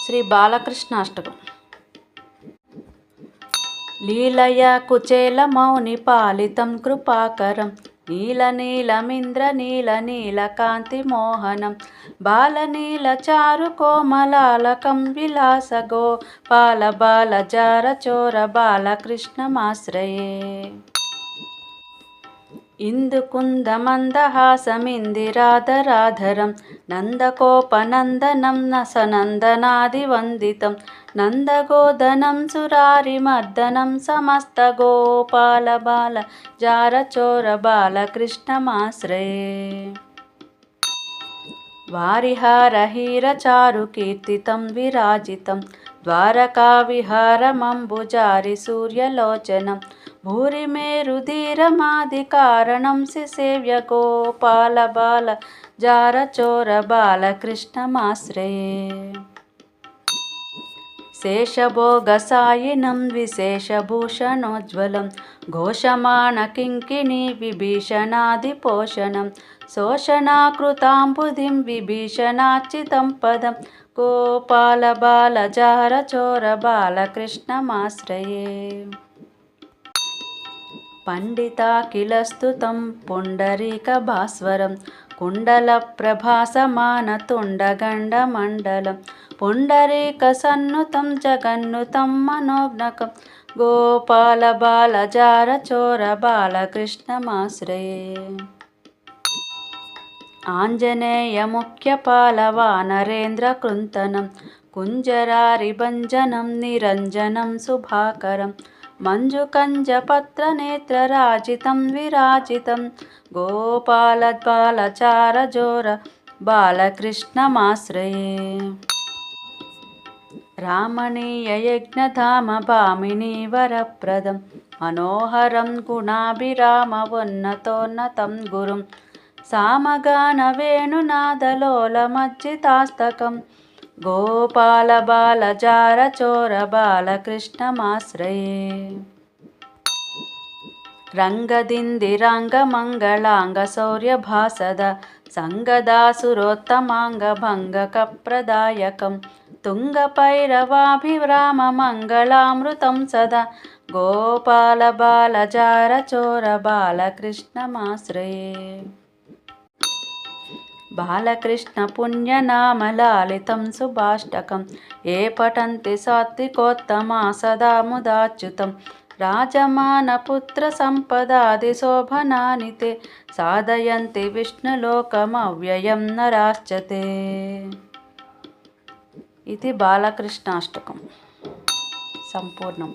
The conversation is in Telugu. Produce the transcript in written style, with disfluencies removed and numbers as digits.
శ్రీ బాలకృష్ణాష్టకం. లీలయా కుచేల మౌని పాలితం కృపాకరం నీలనీలమింద్ర నీలకాంతి మోహనం బాలనీల చారు కోమలాలకం విలాస గోపాల బాలజార చోర బాలకృష్ణమాశ్రయే. ఇందుకుందమందహాసమిందిరాధరాధరం నందకోపనందనం నసనందనాదివందితం నందగోదనం సురారిమర్దనం సమస్త గోపాల బాల జారచోర బాలకృష్ణమాశ్రయే. వారిహారహీర చారు కీర్తితం విరాజితం ద్వారకా విహారమంబుజారి సూర్యలోచనం భూరిమేరుధీరమాది కారణం సేవ్య గోపాల బాల జారచోర బాలకృష్ణమాశ్రయే. శేషభోగసాయినం విశేషభూషణోజ్వలం ఘోషమాణ కింకిణీ విభీషణాదిపోషణం శోషణాకృతాంబుధిం విభీషణార్చితం పదం గోపాల బాల జారచోర బాలకృష్ణమాశ్రయే. పండితాఖిలస్తుతం పుండరీక భాస్వరం కుండల ప్రభాసమాన తుండగండమండలం పుండరీక సన్నుతం జగన్నుతం మనోజ్ఞకం గోపాల బాల జారచోర బాలకృష్ణమాశ్రయే. ఆంజనేయ ముఖ్య పాలవానరేంద్ర కృంతనం కుంజరారిభంజనం నిరంజనం శుభాకరం మంజుకంజపత్ర నేత్రరాజితం విరాజితం గోపాల బాలచార జోర బాలకృష్ణమాశ్రయే. రామణీయ యజ్ఞధామ భామినీ వరప్రదం మనోహరం గుణాభిరామవోన్నతోన్నతం గురుం సామగాన వేణునాదలోలమజ్జితాస్తకం గోపాల బాల జారచోర బాలకృష్ణమాశ్రయే. రంగదిందిరాంగ మంగళాంగ శౌర్యభాసద సంగదాసురోత్తమాంగ భంగకప్రదాయకం తుంగపైరవాభిరామ మంగళామృతం సదా గోపాల బాల జారచోర బాలకృష్ణమాశ్రయే. బాలకృష్ణ పుణ్యనామలాలితం సుభాష్టకం ఏ పఠంతి సాత్వికోత్తమా సదా ముదాచ్యుతం రాజమానపుత్ర సంపదాది శోభనాని తే సాధయంతి విష్ణులోకమవ్యయం నరాశ్చతే. ఇది బాలకృష్ణాష్టకం సంపూర్ణం.